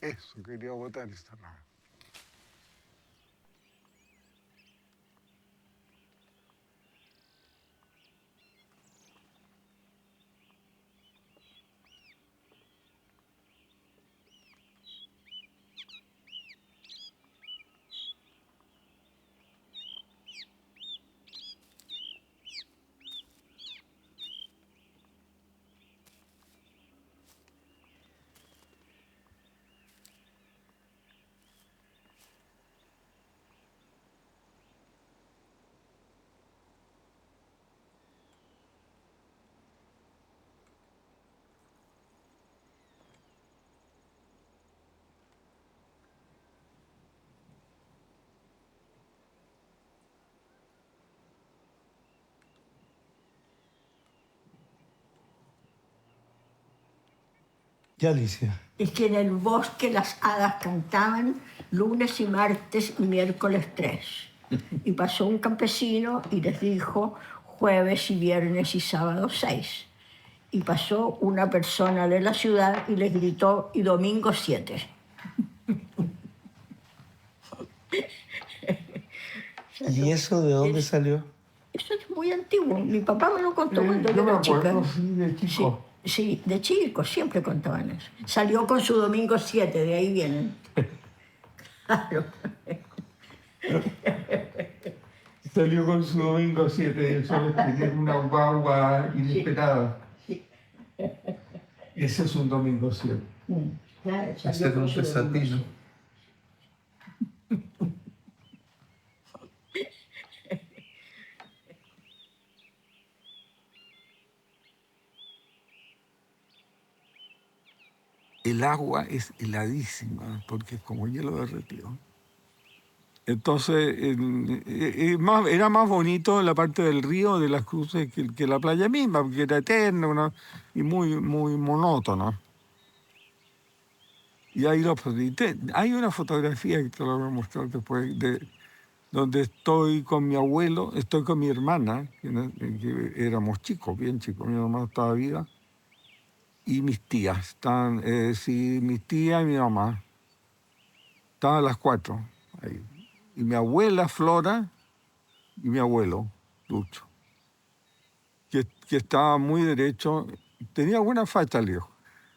Eso, quería botar esta nave. ¿Qué, Alicia? Es que en el bosque las hadas cantaban lunes y martes y miércoles 3. Y pasó un campesino y les dijo jueves y viernes y sábado 6. Y pasó una persona de la ciudad y les gritó y domingo 7. ¿Y eso de dónde salió? Eso es muy antiguo. Mi papá me lo contó cuando yo Yo me era chica. acuerdo, sí, de chico. Sí, de chico, siempre contaban eso. Salió con su domingo 7, de ahí vienen. Claro. Salió con su domingo 7, eso es tener una guagua inesperada. Sí. Ese es un domingo 7. Claro, Ese salió es con un su domingo desatino. 7. El agua es heladísima porque es como hielo derretido. Entonces, era más bonito la parte del río de las Cruces que la playa misma, porque era eterna y muy, muy monótona. Y ahí lo perdí. Hay una fotografía que te la voy a mostrar después, donde estoy con mi abuelo, estoy con mi hermana, que éramos chicos, bien chicos, mi mamá estaba viva, y mis tías, mis tías y mi mamá, estaban las 4 ahí. Y mi abuela Flora y mi abuelo Lucho, que estaba muy derecho, tenía buena facha el viejo.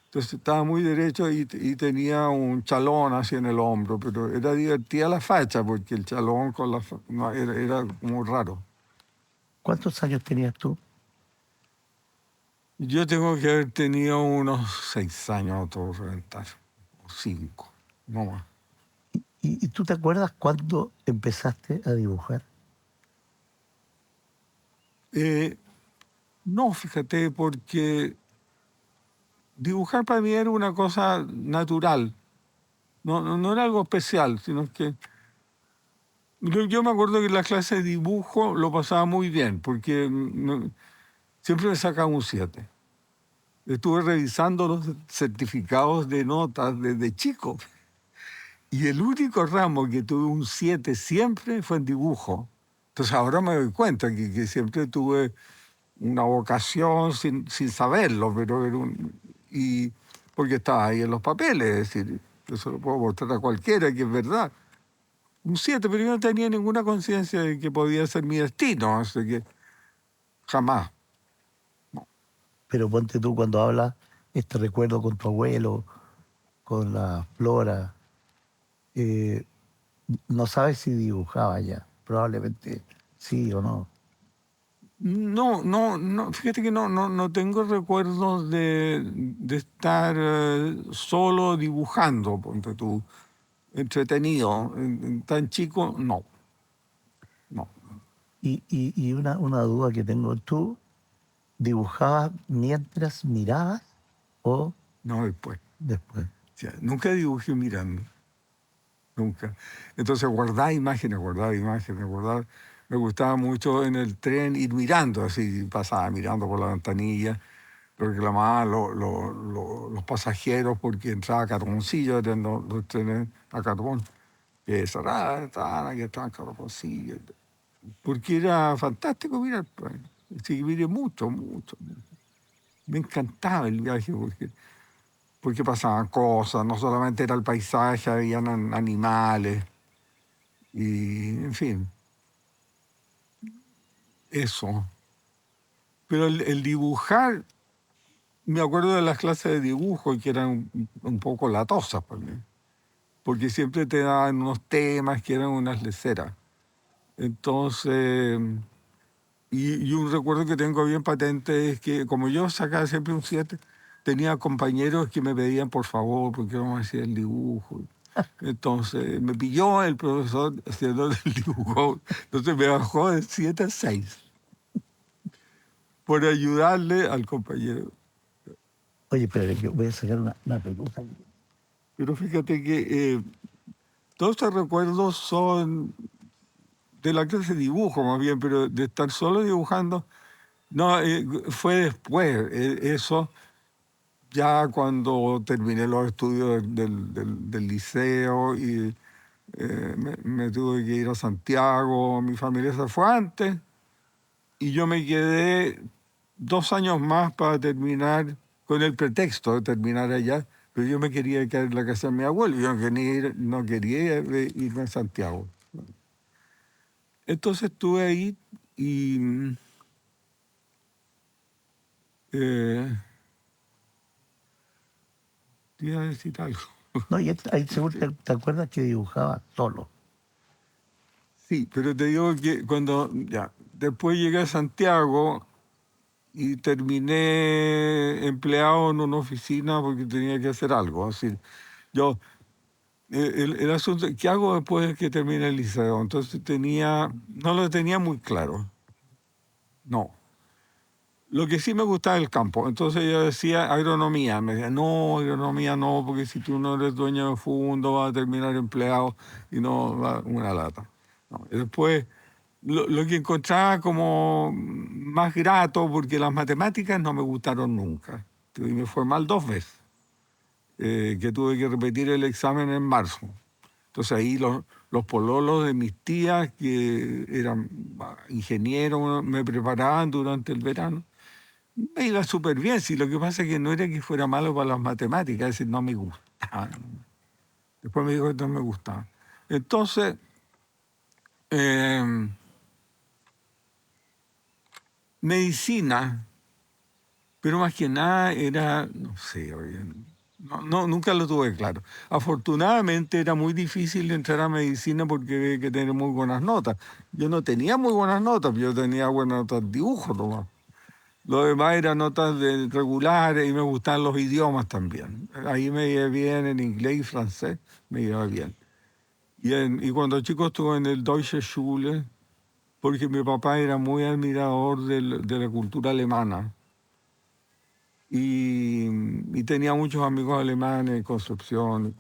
Entonces estaba muy derecho y tenía un chalón así en el hombro, pero era divertida la facha porque el chalón con no, era como raro. ¿Cuántos años tenías tú? Yo tengo que haber tenido unos 6 años a todo reventar, o 5, no más. ¿Y tú te acuerdas cuándo empezaste a dibujar? No, fíjate, porque dibujar para mí era una cosa natural, no era algo especial, sino que yo me acuerdo que en la clase de dibujo lo pasaba muy bien, porque siempre me sacaba un 7. Estuve revisando los certificados de notas desde chico. Y el único ramo que tuve un 7 siempre fue en dibujo. Entonces ahora me doy cuenta que siempre tuve una vocación sin saberlo, pero porque estaba ahí en los papeles, es decir, yo se lo puedo mostrar a cualquiera que es verdad. Un 7, pero yo no tenía ninguna conciencia de que podía ser mi destino, así que jamás. Pero ponte tú cuando hablas este recuerdo con tu abuelo, con la Flora, eh, no sabes si dibujaba ya. Probablemente sí o no. No, fíjate que no tengo recuerdos de estar solo dibujando, ponte tú, entretenido. Tan chico, no. Y una duda que tengo, ¿tú dibujabas mientras mirabas o No, después. después? O sea, nunca dibujé mirando, nunca. Entonces guardaba imágenes. Me gustaba mucho en el tren ir mirando, así pasaba mirando por la ventanilla, reclamaban los pasajeros porque entraba Carboncillo, eran los trenes a carbón. Aquí estaban Carboncillo. Porque era fantástico mirar, pues. Sí, miré mucho. Me encantaba el viaje porque pasaban cosas, no solamente era el paisaje, habían animales, y en fin, eso. Pero el dibujar, me acuerdo de las clases de dibujo que eran un poco latosas para mí, porque siempre te daban unos temas que eran unas leceras. Entonces, y un recuerdo que tengo bien patente es que como yo sacaba siempre un 7, tenía compañeros que me pedían por favor, porque no me hacía el dibujo. Entonces me pilló el profesor haciendo el dibujo, entonces me bajó de 7 a 6 por ayudarle al compañero. Oye, pero yo voy a sacar una pregunta. Pero fíjate que todos estos recuerdos son de la clase de dibujo más bien, pero de estar solo dibujando, no, fue después. Eso ya cuando terminé los estudios del liceo y me tuve que ir a Santiago, mi familia se fue antes y yo me quedé 2 años más para terminar, con el pretexto de terminar allá, pero yo me quería quedar en la casa de mi abuelo, yo no quería irme a Santiago. Entonces estuve ahí y eh, te iba a decir algo. No, y ahí seguro te acuerdas que dibujaba solo. Sí, pero te digo que cuando ya después llegué a Santiago y terminé empleado en una oficina porque tenía que hacer algo. Así, yo, el asunto, ¿qué hago después de que termine el liceo? Entonces no lo tenía muy claro. No. Lo que sí me gustaba el campo. Entonces yo decía agronomía. Me decía, no, agronomía no, porque si tú no eres dueño de fondo vas a terminar empleado y no va una lata. No. Y después, lo que encontraba como más grato, porque las matemáticas no me gustaron nunca. Y me fue mal 2 veces, que tuve que repetir el examen en marzo. Entonces ahí los pololos de mis tías, que eran ingenieros, me preparaban durante el verano. Me iba súper bien, sí, lo que pasa es que no era que fuera malo para las matemáticas, es decir, no me gustaban. Después me dijo que no me gustaban. Entonces, eh, medicina, pero más que nada era, no sé, oye, nunca lo tuve claro. Afortunadamente era muy difícil entrar a medicina porque había que tener muy buenas notas. Yo no tenía muy buenas notas, yo tenía buenas notas en dibujo nomás. Lo demás eran notas regulares y me gustaban los idiomas también. Ahí me iba bien en inglés y francés, me iba bien. Y cuando chico estuve en el Deutsche Schule, porque mi papá era muy admirador de la cultura alemana. Y tenía muchos amigos alemanes en Concepción.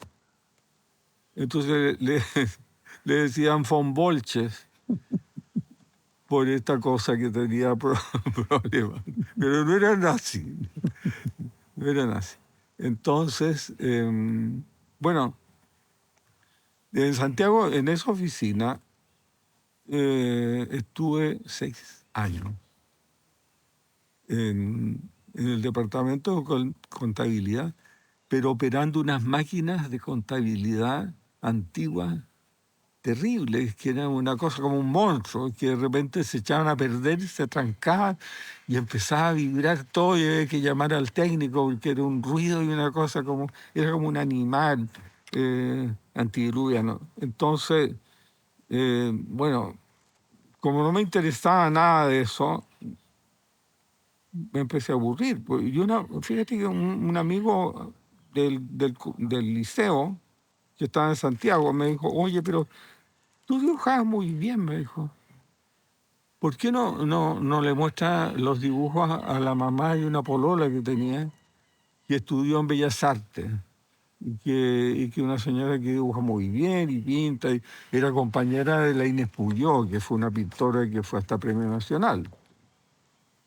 Entonces le decían von Bolches por esta cosa que tenía problemas. Pero no era nazi. No era nazi. Entonces, bueno, en Santiago, en esa oficina, estuve 6 años en el departamento de contabilidad, pero operando unas máquinas de contabilidad antiguas terribles, que eran una cosa como un monstruo, que de repente se echaban a perder, se trancaban y empezaba a vibrar todo y había que llamar al técnico porque era un ruido y una cosa como, era como un animal antidiluviano. Entonces, bueno, como no me interesaba nada de eso, me empecé a aburrir. Fíjate que un amigo del liceo, que estaba en Santiago, me dijo, oye, pero tú dibujabas muy bien, me dijo. ¿Por qué no le muestras los dibujos a la mamá y una polola que tenía, que estudió en Bellas Artes? Y que una señora que dibuja muy bien y pinta, y era compañera de la Inés Puyó, que fue una pintora que fue hasta Premio Nacional.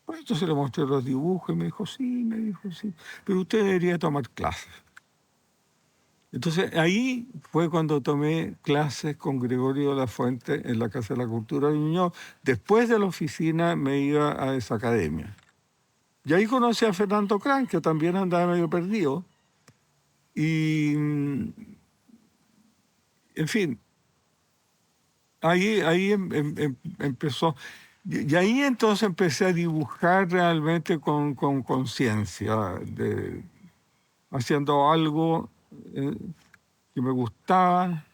Pues entonces le mostré los dibujos y me dijo, sí, pero usted debería tomar clases. Entonces ahí fue cuando tomé clases con Gregorio de la Fuente en la Casa de la Cultura de Ñuñoa. Después de la oficina me iba a esa academia. Y ahí conocí a Fernando Cran, que también andaba medio perdido. Y, en fin, ahí empezó. Y ahí entonces empecé a dibujar realmente con conciencia, haciendo algo eh, que me gustaba.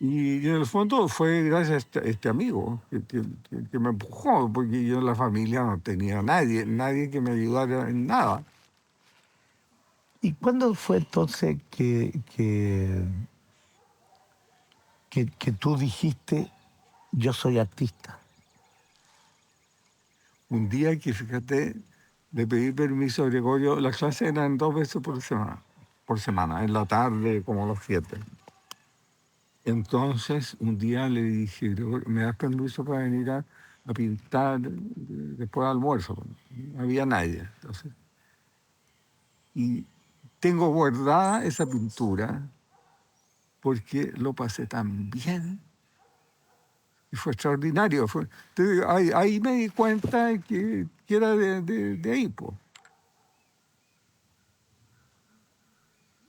Y en el fondo fue gracias a este amigo que me empujó, porque yo en la familia no tenía nadie que me ayudara en nada. ¿Y cuándo fue entonces que tú dijiste, yo soy artista? Un día que, fíjate, le pedí permiso a Gregorio, las clases eran 2 veces por semana, en la tarde, como a las 7. Entonces, un día le dije, Gregorio, ¿me das permiso para venir a pintar después del almuerzo? No había nadie. Entonces, y tengo guardada esa pintura porque lo pasé tan bien y fue extraordinario. Entonces, ahí me di cuenta que era de ahí, po.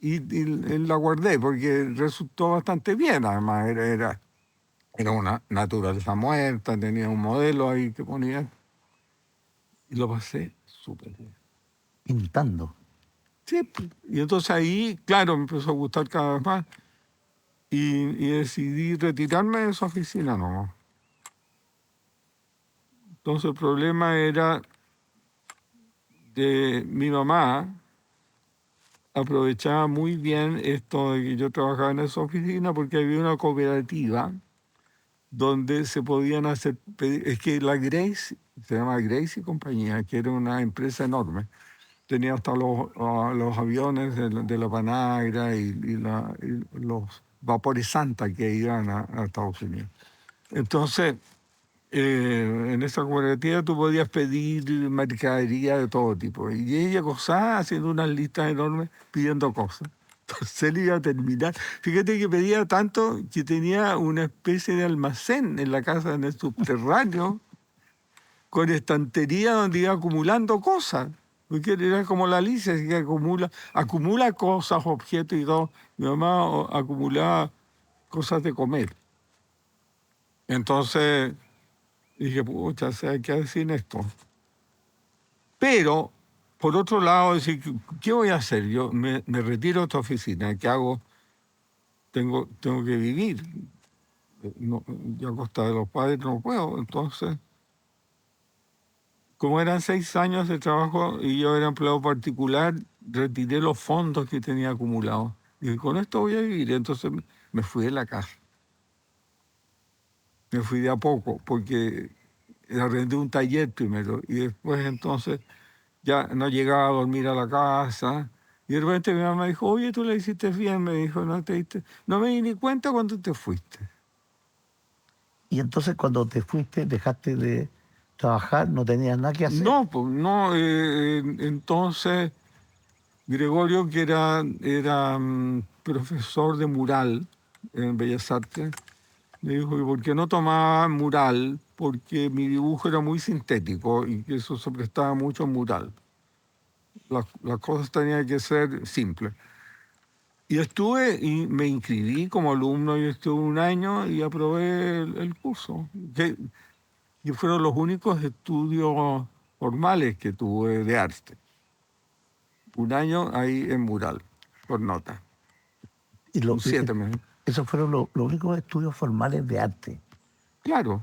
Y la guardé porque resultó bastante bien. Además, era una naturaleza muerta, tenía un modelo ahí que ponía y lo pasé súper bien. Pintando. Sí, pues. Y entonces ahí, claro, me empezó a gustar cada vez más y decidí retirarme de esa oficina, ¿no? Entonces el problema era de mi mamá, aprovechaba muy bien esto de que yo trabajaba en esa oficina porque había una cooperativa donde se podían hacer, es que la Grace, se llama Grace y compañía, que era una empresa enorme, tenía hasta los aviones de la Panagra y los vapores Santa que iban a Estados Unidos. Entonces, en esa cooperativa tú podías pedir mercadería de todo tipo. Y ella gozaba haciendo unas listas enormes pidiendo cosas. Entonces él iba a terminar. Fíjate que pedía tanto que tenía una especie de almacén en la casa, en el subterráneo, con estantería donde iba acumulando cosas. Porque era como la Alicia, así que acumula cosas, objetos y todo. Mi mamá acumulaba cosas de comer. Entonces dije, pucha, ¿sabes qué decir esto? Pero, por otro lado, decir, ¿qué voy a hacer? Yo me retiro de esta oficina, ¿qué hago? Tengo que vivir. No, yo a costa de los padres no puedo. Entonces, como eran 6 años de trabajo y yo era empleado particular, retiré los fondos que tenía acumulados. Y con esto voy a vivir. Entonces me fui de la casa. Me fui de a poco, porque arrendé un taller primero y después entonces ya no llegaba a dormir a la casa. Y de repente mi mamá dijo, oye, tú le hiciste bien, me dijo, no me di ni cuenta cuando te fuiste. Y entonces cuando te fuiste, dejaste de trabajar, no tenías nada que hacer. No, pues no, entonces Gregorio, que era profesor de mural en Bellas Artes, me dijo que por qué no tomaba mural, porque mi dibujo era muy sintético y que eso se prestaba mucho a mural. Las cosas tenían que ser simples. Y estuve y me inscribí como alumno y estuve un año y aprobé el curso. Que fueron los únicos estudios formales que tuve de arte. Un año ahí en mural, por nota. Y Un 7 esos fueron los únicos estudios formales de arte. Claro.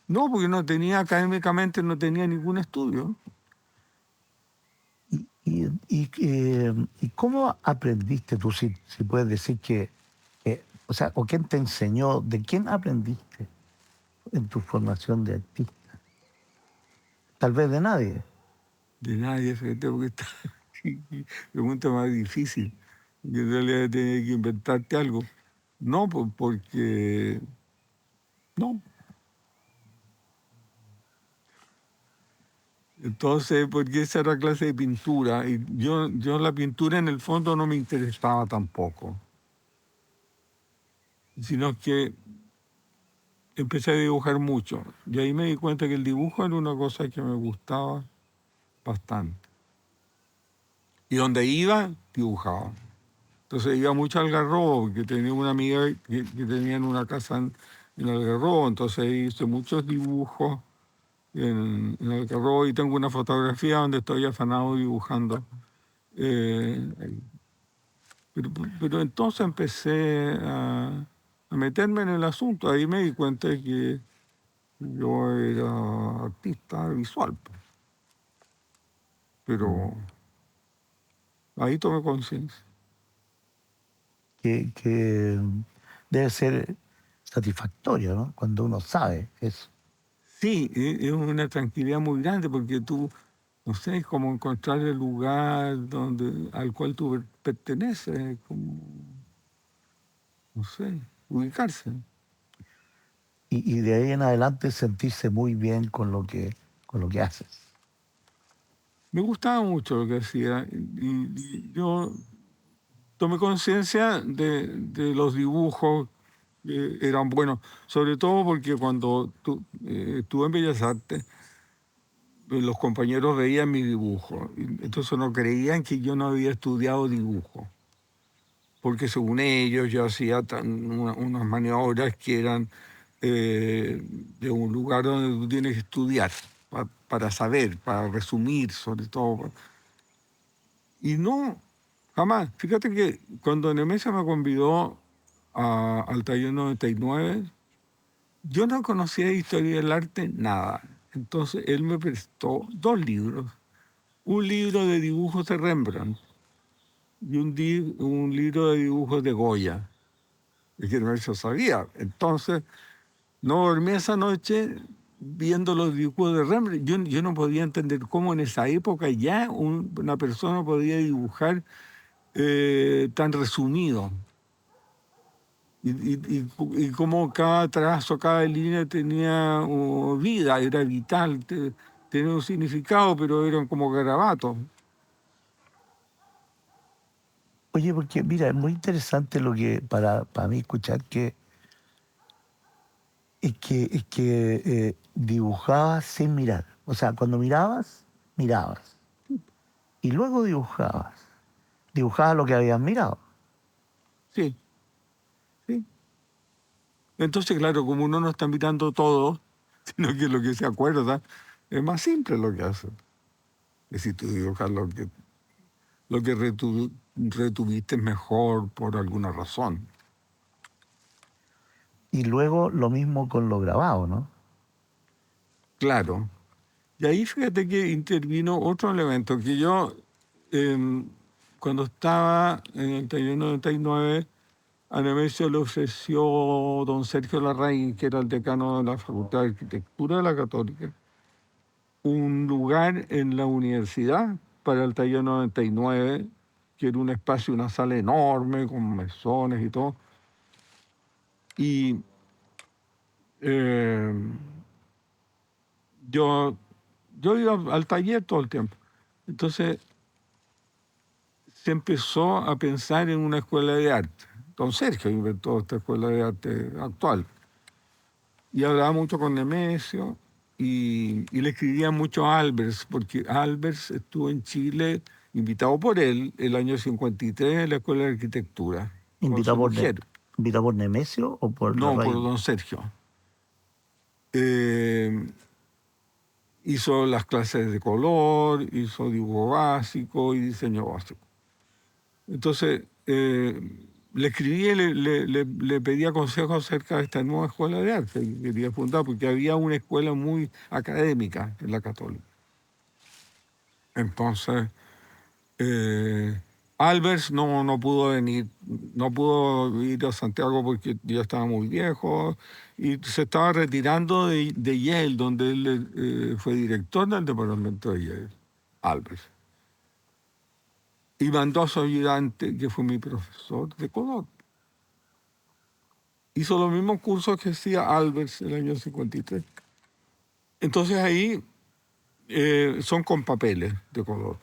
No, porque no tenía académicamente, no tenía ningún estudio. ¿Y cómo aprendiste tú, si puedes decir o sea, o quién te enseñó, de quién aprendiste en tu formación de artista? Tal vez de nadie. De nadie, fíjate, porque está pregunta más difícil. Porque en realidad tenía que inventarte algo. No, porque... No. Entonces, porque esa era clase de pintura. Y yo la pintura en el fondo no me interesaba tampoco. Sino que empecé a dibujar mucho. Y ahí me di cuenta que el dibujo era una cosa que me gustaba bastante. Y donde iba, dibujaba. Entonces iba mucho al Algarrobo, porque tenía una amiga que tenía una casa en Algarrobo, entonces hice muchos dibujos en Algarrobo y tengo una fotografía donde estoy afanado dibujando. Eh, pero entonces empecé a meterme en el asunto, ahí me di cuenta de que yo era artista visual, pues. Pero ahí tomé conciencia. Que debe ser satisfactorio, ¿no? Cuando uno sabe eso. Sí, es una tranquilidad muy grande porque tú, no sé, es como encontrar el lugar al cual tú perteneces, como, no sé, ubicarse. Y de ahí en adelante sentirse muy bien con lo que haces. Me gustaba mucho lo que hacía y yo tomé conciencia de los dibujos que eran buenos, sobre todo porque cuando estuve en Bellas Artes, los compañeros veían mi dibujo, entonces no creían que yo no había estudiado dibujo, porque según ellos yo hacía unas maniobras que eran de un lugar donde tú tienes que estudiar para saber, para resumir sobre todo. Y no, jamás. Fíjate que cuando Nemesio me convidó al taller 99, yo no conocía de historia del arte nada. Entonces él me prestó dos libros. Un libro de dibujos de Rembrandt y un libro de dibujos de Goya. Es que Nemesio sabía. Entonces no dormí esa noche viendo los dibujos de Rembrandt. Yo no podía entender cómo en esa época ya una persona podía dibujar tan resumido. Y cómo cada trazo, cada línea tenía vida, era vital, tenía un significado, pero eran como garabatos. Oye, porque mira, es muy interesante lo que para mí escuchar que dibujabas sin mirar. O sea, cuando mirabas, mirabas. Y luego dibujabas. Dibujabas lo que habías mirado. Sí, sí. Entonces, claro, como uno no está mirando todo, sino que lo que se acuerda, es más simple lo que hace. Es decir, tú dibujas lo que retuviste mejor por alguna razón. Y luego lo mismo con lo grabado, ¿no? Claro. Y ahí fíjate que intervino otro elemento que yo, em, cuando estaba en el taller 99, a Nemesio le ofreció don Sergio Larraín, que era el decano de la Facultad de Arquitectura de la Católica, un lugar en la universidad para el taller 99, que era un espacio, una sala enorme, con mesones y todo. Y em, yo, yo iba al taller todo el tiempo. Entonces se empezó a pensar en una escuela de arte. Don Sergio inventó esta escuela de arte actual. Y hablaba mucho con Nemesio y le escribía mucho a Albers, porque Albers estuvo en Chile, invitado por él, el año 53 en la Escuela de Arquitectura, con Invitado su por, mujer. invitado por Nemesio o por No, por Larraín. don Sergio. Eh, Hizo las clases de color, hizo dibujo básico y diseño básico. Entonces, le escribí y le pedía consejos acerca de esta nueva escuela de arte que quería fundar, porque había una escuela muy académica en la Católica. Entonces, Albers no pudo venir, no pudo ir a Santiago porque ya estaba muy viejo y se estaba retirando de Yale, donde él fue director del departamento de Yale, Albers. Y mandó a su ayudante, que fue mi profesor de color. Hizo los mismos cursos que hacía Albers en el año 53. Entonces ahí son con papeles de color.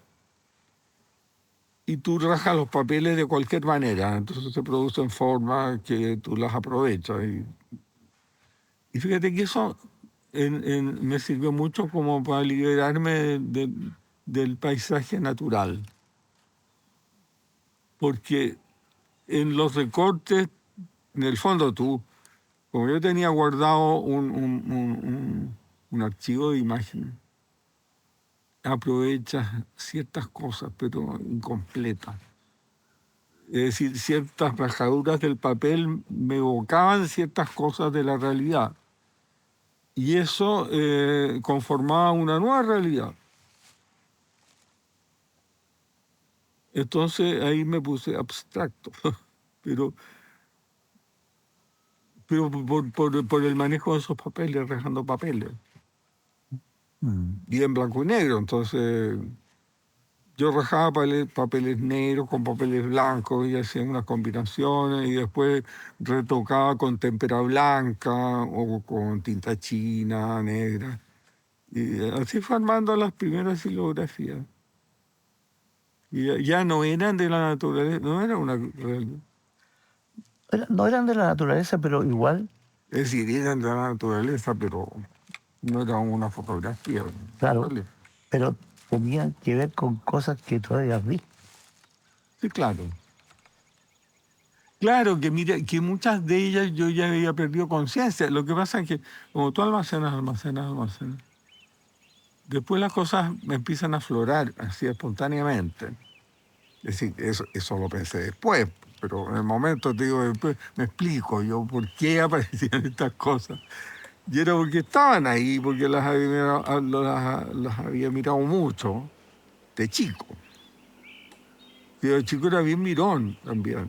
Y tú rajas los papeles de cualquier manera, entonces se producen formas que tú las aprovechas. Y fíjate que eso me sirvió mucho como para liberarme del paisaje natural. porque en los recortes, en el fondo tú, como yo tenía guardado un archivo de imagen, aprovechas ciertas cosas, pero incompletas. Es decir, ciertas rajaduras del papel me evocaban ciertas cosas de la realidad. Y eso conformaba una nueva realidad. Entonces ahí me puse abstracto, pero, pero por el manejo de esos papeles, rajando papeles. Mm. Y en blanco y negro, entonces yo rajaba papeles negros con papeles blancos y hacía unas combinaciones y después retocaba con témpera blanca o con tinta china, negra. Y así fue armando las primeras silografías. Y ya no eran de la naturaleza, no era una realidad. No eran de la naturaleza, pero igual, Es decir, eran de la naturaleza, pero no era una fotografía. claro, ¿Vale? pero tenían que ver con cosas que tú habías visto. Sí, claro. Claro que mira, que muchas de ellas yo ya había perdido conciencia. Lo que pasa es que como tú almacenas, después las cosas me empiezan a aflorar así espontáneamente. Es decir, eso lo pensé después, pero en el momento, te digo, después me explico yo por qué aparecían estas cosas. Y era porque estaban ahí, porque las había mirado mucho de chico. Y de chico era bien mirón también.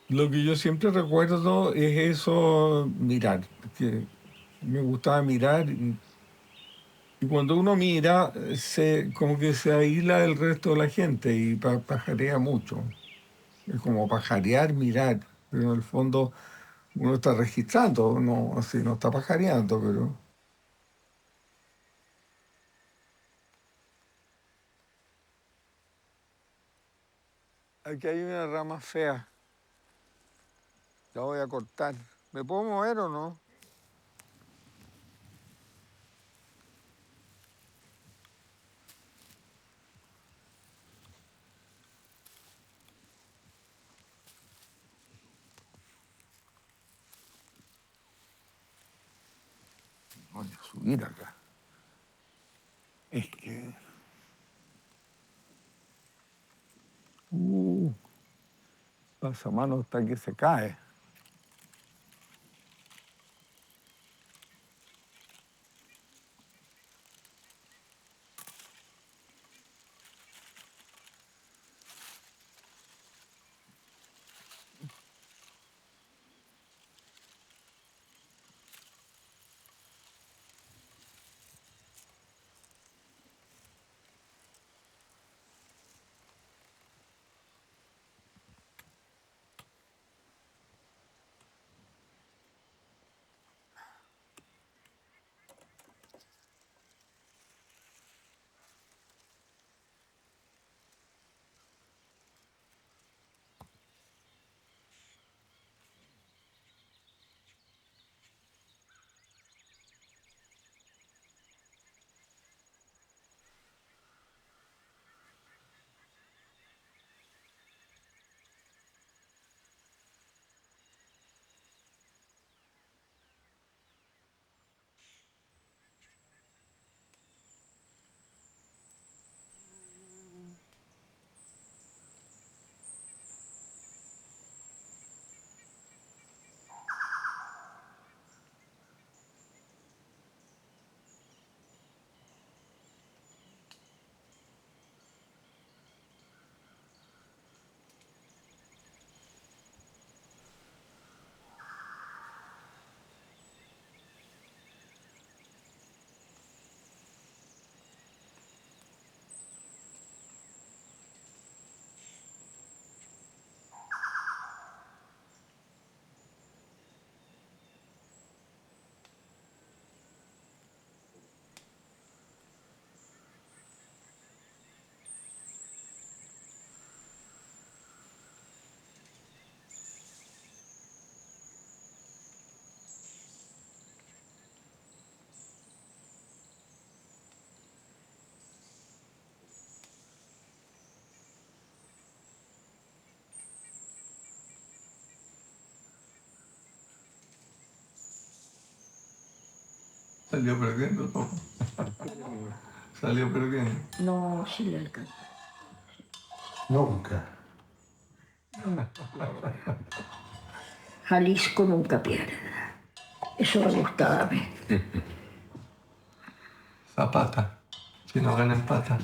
Lo que yo siempre recuerdo es eso, mirar, que me gustaba mirar y cuando uno mira, como que se aísla del resto de la gente y pajarea mucho. Es como pajarear, mirar, pero en el fondo uno está registrando, no, así no está pajareando, pero... Aquí hay una rama fea, la voy a cortar. ¿Me puedo mover o no? Voy a subir acá. Es que... Pasamano hasta que se cae. Salió perdiendo, papá. Salió perdiendo. No, sí le alcanzó. Nunca. Jalisco nunca pierde. Eso me gustaba a mí. Zapata. Si no gana empata.